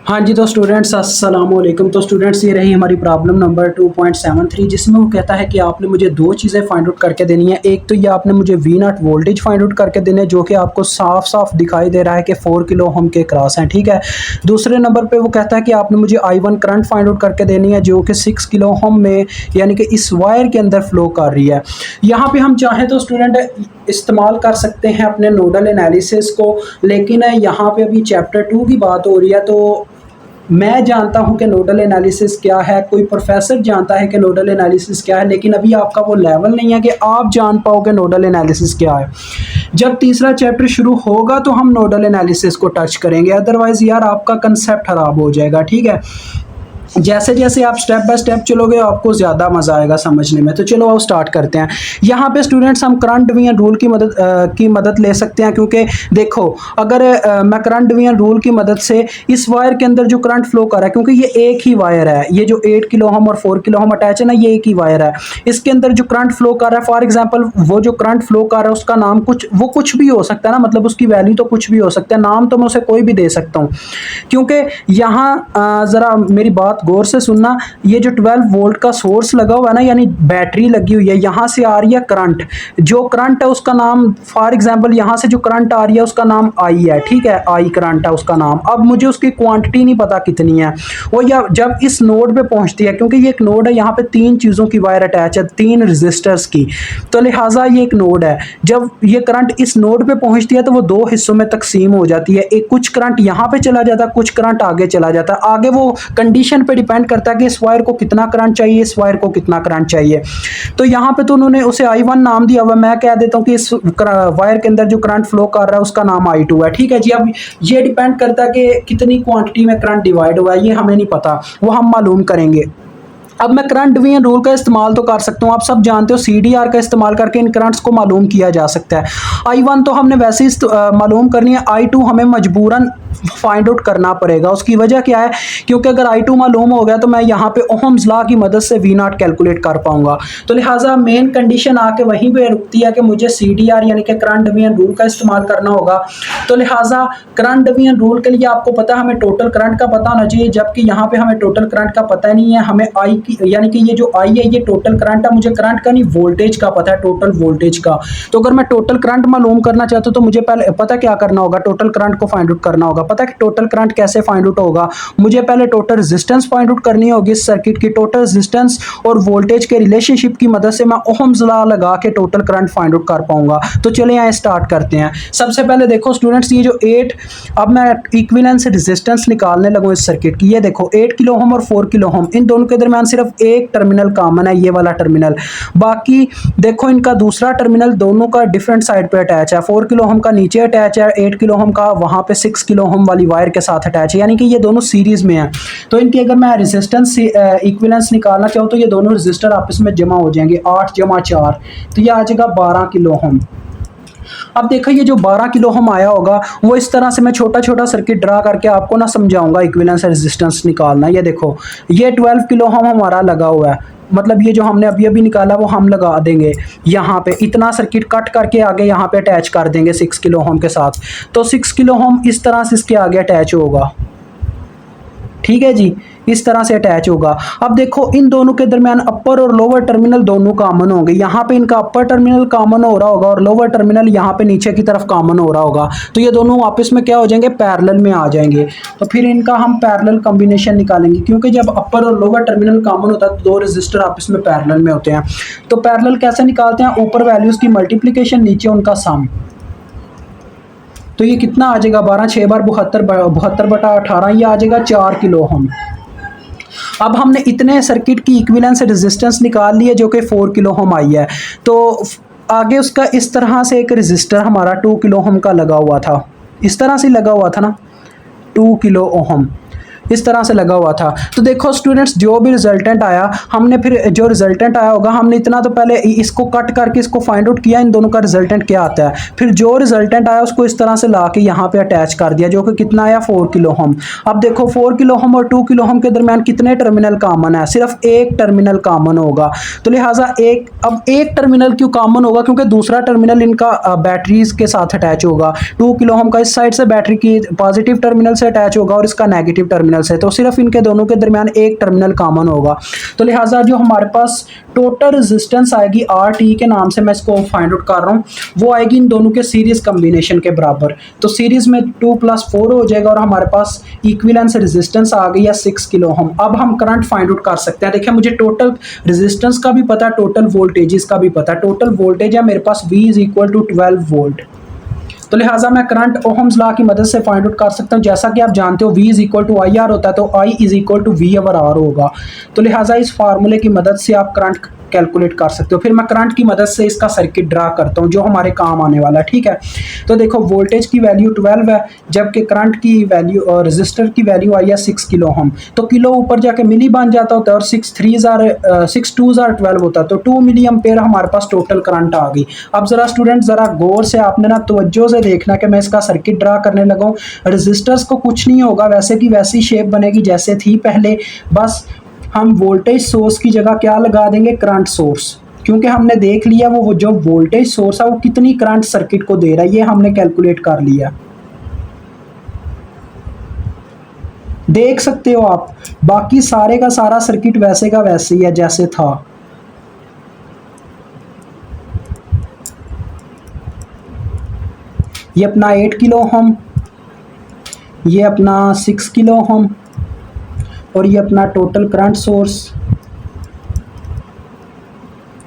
हाँ जी, तो स्टूडेंट्स अस्सलाम वालेकुम। तो स्टूडेंट्स ये रही हमारी प्रॉब्लम नंबर 2.73, जिसमें वो कहता है कि आपने मुझे दो चीज़ें फाइंड आउट करके देनी है। एक तो ये आपने मुझे V naught voltage find out करके देने हैं, जो कि आपको साफ साफ दिखाई दे रहा है कि 4 किलो ओम के क्रॉस हैं, ठीक है। दूसरे नंबर पे वो कहता है कि आपने मुझे I1 करंट फाइंड आउट करके देनी है, जो कि 6 किलो ओम में यानी कि इस वायर के अंदर फ्लो कर रही है। यहाँ पे हम चाहें तो स्टूडेंट इस्तेमाल कर सकते हैं अपने नोडल एनालिसिस को, लेकिन यहाँ पे अभी चैप्टर 2 की बात हो रही है। तो मैं जानता हूं कि नोडल एनालिसिस क्या है, कोई प्रोफेसर जानता है कि नोडल एनालिसिस क्या है, लेकिन अभी आपका वो लेवल नहीं है कि आप जान पाओगे नोडल एनालिसिस क्या है। जब तीसरा चैप्टर शुरू होगा तो हम नोडल एनालिसिस को टच करेंगे, अदरवाइज यार आपका कंसेप्ट खराब हो जाएगा, ठीक है। जैसे जैसे आप स्टेप बाय स्टेप चलोगे आपको ज़्यादा मज़ा आएगा समझने में। तो चलो आओ स्टार्ट करते हैं। यहाँ पे स्टूडेंट्स हम करंट डिवीजन रूल की मदद ले सकते हैं, क्योंकि देखो अगर मैं करंट डिवीजन रूल की मदद से इस वायर के अंदर जो करंट फ्लो कर रहा है, क्योंकि ये एक ही वायर है, ये जो 8 किलो ओम और 4 किलो ओम अटैच है ना, ये एक ही वायर है। इसके अंदर जो करंट फ्लो कर रहा है, फॉर एग्जाम्पल वो जो करंट फ्लो कर रहा है उसका नाम कुछ भी हो सकता है ना, मतलब उसकी वैल्यू तो कुछ भी हो सकता है, नाम तो मैं उसे कोई भी दे सकता हूँ। क्योंकि यहाँ ज़रा मेरी बात गौर से सुनना, ये जो 12 वोल्ट का सोर्स लगा हुआ है ना, यानी बैटरी लगी हुई है, यहाँ से आ रही है करंट। जो करंट है उसका नाम, फॉर एग्जांपल यहाँ से जो करंट आ रही है उसका नाम आई है, ठीक है, आई करंट है उसका नाम। अब मुझे उसकी क्वांटिटी नहीं पता कितनी है वो, या जब इस नोड पे पहुंचती है, क्योंकि ये एक नोड है, यहाँ पे 3 चीज़ों की वायर अटैच है, 3 रजिस्टर्स की, तो लिहाजा ये एक नोड है। जब ये करंट इस नोड पे पहुंचती है तो वो दो हिस्सों में तकसीम हो जाती है। एक कुछ करंट यहाँ पे चला जाता है, कुछ करंट आगे चला जाता है। आगे वो कंडीशन पे डिपेंड करता है कि इस वायर को कितना करंट चाहिए, इस वायर को कितना करंट चाहिए। तो यहाँ पे तो उन्होंने उसे I1 नाम दिया हुआ, मैं कह देता हूँ कि इस वायर के अंदर जो करंट फ्लो कर रहा है उसका नाम I2 है, ठीक है जी। अब ये डिपेंड करता है कि कितनी क्वांटिटी में करंट डिवाइड हुआ है, ये हमें नहीं पता, वो हम मालूम करेंगे। अब मैं करंट डिवीजन रूल का इस्तेमाल तो कर सकता हूँ, आप सब जानते हो CDR का इस्तेमाल करके इन करंट्स को मालूम किया जा सकता है। I1 तो हमने वैसे ही मालूम करनी है, I2 हमें मजबूरन फाइंड आउट करना पड़ेगा। उसकी वजह क्या है, क्योंकि अगर I2 मालूम हो गया तो मैं यहाँ पे ओहम्स लॉ की मदद से V0 कैलकुलेट कर पाऊंगा। तो लिहाजा मेन कंडीशन आके वहीं पे रुकती है कि मुझे CDR यानी कि करंट डिवीजन रूल का इस्तेमाल करना होगा। तो लिहाजा करंट डिवीजन रूल के लिए आपको पता है हमें टोटल करंट का पता होना चाहिए, जबकि यहाँ पे हमें टोटल करंट का पता नहीं है। हमें आई की यानी कि ये जो आई है ये टोटल करंट है, मुझे करंट का नहीं वोल्टेज का पता है, टोटल वोल्टेज का। तो अगर मैं टोटल करंट मालूम करना चाहता हूँ तो मुझे पहले पता क्या करना होगा, टोटल करंट को फाइंड आउट करना होगा। पता है कि टोटल करंट कैसे फाइंड आउट होगा, मुझे पहले टोटल रेजिस्टेंस फाइंड आउट करनी होगी इस सर्किट की। टोटल रेजिस्टेंस और वोल्टेज के रिलेशनशिप की मदद से मैं ओहम्स लॉ लगा के टोटल करंट फाइंड आउट कर पाऊंगा। तो चलिए यहाँ स्टार्ट करते हैं। सबसे पहले देखो स्टूडेंट्स, ये जो 8, अब मैं इक्विवेलेंस रेजिस्टेंस निकालने लगूँ इस सर्किट की। ये देखो 8 किलो ओम और 4 किलो ओम, इन दोनों के दरमियान सिर्फ एक टर्मिनल कॉमन है, ये वाला टर्मिनल। बाकी देखो इनका दूसरा टर्मिनल दोनों का डिफरेंट साइड पे अटैच है। 4 किलो ओम का नीचे अटैच है, 8 किलो ओम का वहां पे 6 किलो ओम वाली वायर के साथ अटैच है, यानी कि ये दोनों सीरीज में है। तो इनकी अगर मैं रेजिस्टेंस इक्विवेलेंस निकालना चाहूँ तो ये दोनों रेजिस्टर आपस में जमा हो जाएंगे, 8 जमा 4, तो ये आ जाएगा 12 किलो ओम। अब देखो ये जो 12 किलो ओम आया होगा वो इस तरह से मैं छोटा छोटा सर्किट ड्रा करके आपको ना समझाऊंगा इक्विवेलेंस रेजिस्टेंस निकालना। ये देखो ये 12 किलो ओम हमारा लगा हुआ है, मतलब ये जो हमने अभी अभी निकाला वो हम लगा देंगे यहाँ पे, इतना सर्किट कट करके आगे यहाँ पे अटैच कर देंगे 6 किलो ओम के साथ। तो 6 किलो ओम इस तरह से इसके आगे अटैच होगा, ठीक है जी, इस तरह से अटैच होगा। अब देखो इन दोनों के दरमियान अपर और लोअर टर्मिनल दोनों कॉमन होंगे। यहाँ पे इनका अपर टर्मिनल कॉमन हो रहा होगा और लोअर टर्मिनल यहाँ पे नीचे की तरफ कॉमन हो रहा होगा। तो ये दोनों आपस में क्या हो जाएंगे, पैरेलल में आ जाएंगे। तो फिर इनका हम पैरेलल कॉम्बिनेशन निकालेंगे, क्योंकि जब अपर और लोअर टर्मिनल कॉमन होता है तो दो रजिस्टर आपस में पैरेलल में होते हैं। तो पैरेलल कैसे निकालते हैं, ऊपर वैल्यूज की मल्टीप्लीकेशन, नीचे उनका सम। तो ये कितना आ जाएगा, 12 6 बार 72 बटा 18, ये आ जाएगा 4 किलो ओम। अब हमने इतने सर्किट की इक्विवेलेंस रेजिस्टेंस निकाल ली है जो कि 4 किलो ओम आई है। तो आगे उसका इस तरह से एक रेजिस्टर हमारा 2 किलो ओम का लगा हुआ था, इस तरह से लगा हुआ था ना, 2 किलो ओम इस तरह से लगा हुआ था। तो देखो स्टूडेंट्स जो भी रिजल्टेंट आया, हमने फिर जो रिजल्टेंट आया होगा हमने इतना तो पहले इसको कट करके इसको फाइंड आउट किया इन दोनों का रिजल्टेंट क्या आता है। फिर जो रिजल्टेंट आया उसको इस तरह से ला के यहाँ पे अटैच कर दिया, जो कि कितना आया 4 किलो ओम। अब देखो 4 किलो ओम और 2 किलो ओम के दरमियान कितने टर्मिनल कॉमन है, सिर्फ एक टर्मिनल कॉमन होगा। तो लिहाजा अब एक टर्मिनल क्यों कॉमन होगा, क्योंकि दूसरा टर्मिनल इनका बैटरीज के साथ अटैच होगा। 2 किलो ओम का इस साइड से बैटरी की पॉजिटिव टर्मिनल से अटैच होगा और इसका नेगेटिव टर्मिनल टर्मिनल्स है, तो सिर्फ इनके दोनों के दरमियान एक टर्मिनल कॉमन होगा। तो लिहाजा जो हमारे पास टोटल रेजिस्टेंस आएगी आर टी के नाम से मैं इसको फाइंड आउट कर रहा हूँ, वो आएगी इन दोनों के सीरीज कम्बिनेशन के बराबर। तो सीरीज में 2 + 4 हो जाएगा और हमारे पास इक्विवेलेंस रेजिस्टेंस आ गई है 6 किलो ओम। अब हम करंट फाइंड आउट कर सकते हैं। देखिए मुझे टोटल रेजिस्टेंस का भी पता है, टोटल वोल्टेजेस का भी पता है। टोटल वोल्टेज है मेरे पास V = 12 वोल्ट, तो लिहाजा मैं करंट ओहम्स लॉ की मदद से फाइंड आउट कर सकता हूँ। जैसा कि आप जानते हो V = IR होता है, तो I = V/R होगा। तो लिहाजा इस फार्मूले की मदद से आप करंट कैलकुलेट कर सकते हो। फिर मैं करंट की मदद से इसका सर्किट ड्रा करता हूँ जो हमारे काम आने वाला है, ठीक है। तो देखो वोल्टेज की वैल्यू 12 है, जबकि करंट की वैल्यू और रजिस्टर की वैल्यू आई है 6 किलो ओम। तो किलो ऊपर जाके मिली बन जाता होता है और 6 2 12 होता है, तो 2 मिली एम्पेयर हमारे पास टोटल करंट आ गई। अब जरा स्टूडेंट जरा गौर से आपने ना तवज्जो से देखना कि मैं इसका सर्किट ड्रा करने लगा हूँ। रजिस्टर्स को कुछ नहीं होगा, वैसे की वैसी शेप बनेगी जैसे थी पहले, बस हम वोल्टेज सोर्स की जगह क्या लगा देंगे, करंट सोर्स, क्योंकि हमने देख लिया वो जो वोल्टेज सोर्स है वो कितनी करंट सर्किट को दे रहा है, ये हमने कैलकुलेट कर लिया। देख सकते हो आप, बाकी सारे का सारा सर्किट वैसे का वैसे ही है जैसे था। ये अपना 8 किलो ओम, ये अपना 6 किलो ओम और ये अपना टोटल करंट सोर्स।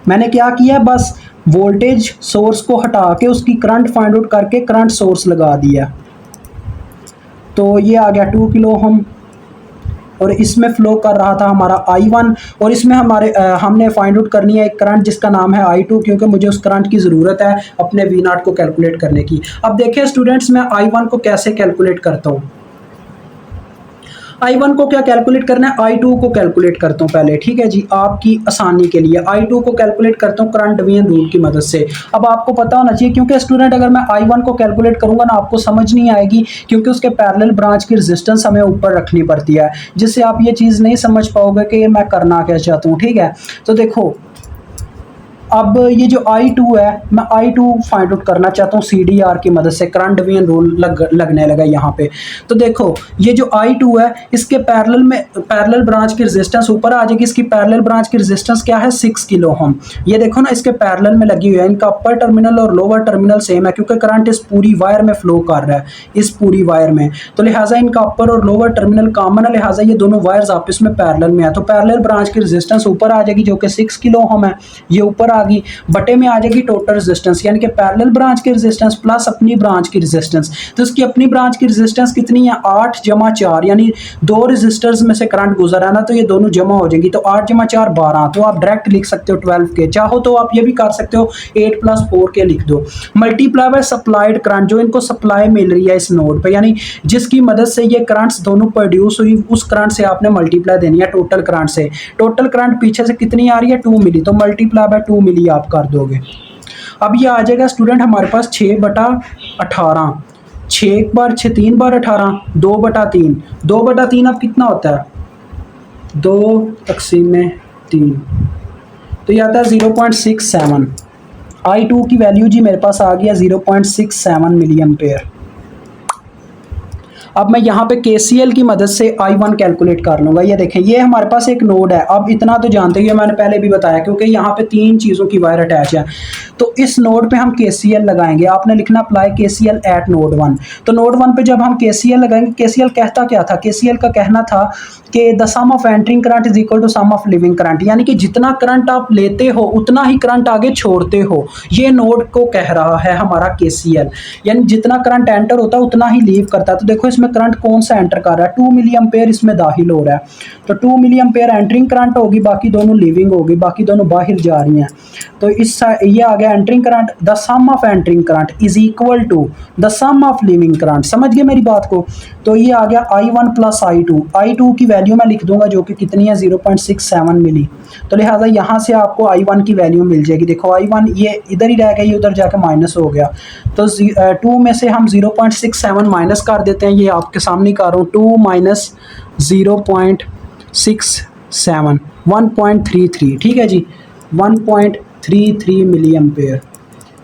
मैंने क्या किया, बस वोल्टेज सोर्स को हटा के उसकी करंट फाइंड आउट करके करंट सोर्स लगा दिया। तो ये आ गया 2 किलो ओम और इसमें फ्लो कर रहा था हमारा I1 और इसमें हमने फाइंड आउट करनी है एक करंट जिसका नाम है I2, क्योंकि मुझे उस करंट की ज़रूरत है अपने V0 को कैलकुलेट करने की। अब देखिए स्टूडेंट्स, मैं I1 को कैसे कैलकुलेट करता हूँ। I1 को क्या कैलकुलेट करना है, I2 को कैलकुलेट करता हूँ पहले, ठीक है जी, आपकी आसानी के लिए। I2 को कैलकुलेट करता हूँ करंट डिवीजन रूल की मदद से। अब आपको पता होना चाहिए, क्योंकि स्टूडेंट अगर मैं I1 को कैलकुलेट करूंगा ना आपको समझ नहीं आएगी, क्योंकि उसके पैरेलल ब्रांच की रेजिस्टेंस हमें ऊपर रखनी पड़ती है, जिससे आप ये चीज़ नहीं समझ पाओगे कि मैं करना क्या चाहता हूँ, ठीक है। तो देखो अब ये जो I2 है, मैं I2 फाइंड आउट करना चाहता हूँ CDR की मदद से, करंट डिवीजन रूल लगने लगा यहाँ पे। तो देखो ये जो I2 है इसके पैरेलल ब्रांच की रेजिस्टेंस ऊपर आ जाएगी। इसकी पैरेलल ब्रांच की रेजिस्टेंस क्या है, 6 किलो ओम। ये देखो ना इसके पैरेलल में लगी हुई है, इनका अपर टर्मिनल और लोअर टर्मिनल सेम है, क्योंकि करंट इस पूरी वायर में फ्लो कर रहा है, इस पूरी वायर में। तो लिहाजा इनका अपर और लोअर टर्मिनल कॉमन है, लिहाजा ये दोनों वायर्स आपस में पैरेलल में है। तो पैरेलल ब्रांच की रेजिस्टेंस ऊपर आ जाएगी जो कि 6 किलो ओम है, ये ऊपर आ गई, बटे में आ जाएगी टोटल रेजिस्टेंस, यानी कि पैरेलल ब्रांच की रेजिस्टेंस प्लस अपनी ब्रांच की रेजिस्टेंस। तो इसकी अपनी ब्रांच की रेजिस्टेंस कितनी है, 8 + 4, यानी दो रेजिस्टर्स में से करंट गुजर रहा है ना, तो ये दोनों जमा हो जाएंगी। तो 8 + 4 12, तो आप डायरेक्ट लिख सकते हो 12 के, चाहो तो आप ये भी कर सकते हो 8 + 4 के लिख दो। मल्टीप्लाई बाय सप्लाइड करंट, जो इनको सप्लाई मिल रही है इस नोड पे, यानी जिसकी मदद से ये करंट्स दोनों प्रोड्यूस हुई, उस करंट से आपने मल्टीप्लाई देनी है टोटल करंट से। टोटल करंट पीछे से कितनी आ रही है, 2 मिली, तो मल्टीप्लाई बाय 2 मिली आप कर दोगे। अब ये आ जाएगा स्टूडेंट हमारे पास 6/18, 6 बार 6 3 बार 18, 2/3, 2/3 अब कितना होता है, 2/3, तो ये आता है 0.67। I2 की वैल्यू जी मेरे पास आ गया 0.67 मिली एम्पेयर। अब मैं यहाँ पे KCL की मदद से I1 कैलकुलेट कर लूँगा। ये देखें, ये हमारे पास एक नोड है। अब इतना तो जानते ही, मैंने पहले भी बताया, क्योंकि यहाँ पे 3 चीज़ों की वायर अटैच है। तो इस नोड पे हम KCL लगाएंगे। आपने लिखना अप्लाई KCL एट नोड 1। तो नोड 1 पे जब हम KCL लगाएंगे, KCL कहता क्या था, KCL का कहना था कि the sum of entering current is equal to sum of leaving current, यानी कि जितना करंट आप लेते हो उतना ही करंट आगे छोड़ते हो। ये नोड को कह रहा है हमारा KCL, यानी जितना करंट एंटर होता है उतना ही लीव करता है। तो देखो इसमें करंट कौन सा एंटर कर रहा है, 2 मिली एम्पेयर इसमें दाखिल हो रहा है। तो 2 मिली एम्पेयर एंटरिंग करंट होगी, बाकी दोनों लीविंग होगी, बाकी दोनों बाहर जा रही हैं। तो ये आ गया entering current, the sum of entering current is equal to the sum of leaving current. समझ गए मेरी बात को। तो ये आ गया I1 + I2। I2 की वैल्यू मैं लिख दूंगा जो कि कितनी है, 0.67 मिली। तो लिहाजा यहाँ से आपको I1 की वैल्यू मिल जाएगी। देखो I1 ये इधर ही रह गया, ये उधर जाकर माइनस हो गया। तो 2 में से हम 0.67 माइनस कर देते हैं। ये आपके सामने कर रहा हूँ, 2 - 0.67 1.33, ठीक है जी, 1.33 मिली एम्पेयर।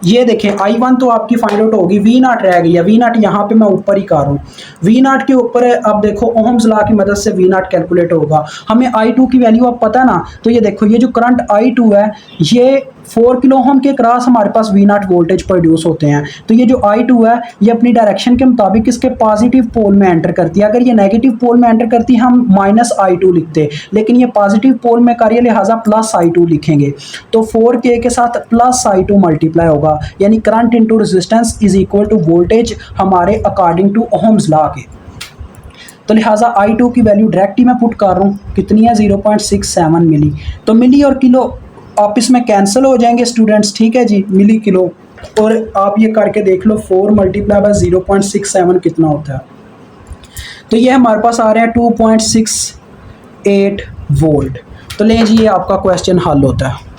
ये देखें I1 तो आपकी फाइंड आउट होगी, वी नाट रह गई है, वी नाट यहाँ पे मैं ऊपर ही कर रहा हूँ, वी नाट के ऊपर अब देखो ओहम्स लॉ की मदद से वी नाट कैलकुलेट होगा। हमें I2 की वैल्यू अब पता ना, तो ये देखो ये जो करंट I2 है ये 4 किलो ओम के क्रॉस हमारे पास वी नाट वोल्टेज प्रोड्यूस होते हैं। तो ये जो I2 है ये अपनी डायरेक्शन के मुताबिक इसके पॉजिटिव पोल में एंटर करती है। अगर ये नेगेटिव पोल में एंटर करती है हम -I2 लिखते, लेकिन ये पॉजिटिव पोल में कर रही है लिहाजा +I2 लिखेंगे। तो 4K के साथ +I2 मल्टीप्लाई होगा, यानी current into resistance is equal to voltage हमारे अकॉर्डिंग टू ओहम्स लॉ के। तो लिहाजा I2 की वैल्यू डायरेक्ट ही मैं पुट कर रहा हूँ, कितनी है 0.67 मिली। तो मिली और किलो आपस में कैंसिल हो जाएंगे स्टूडेंट्स, ठीक है जी, मिली किलो। और आप ये करके देख लो 4 मल्टीप्लाई बाय 0.67 कितना होता है। तो ये हमारे पास आ रहे हैं 2.68 वोल्ट। तो लें जी ये आपका क्वेश्चन हल होता है।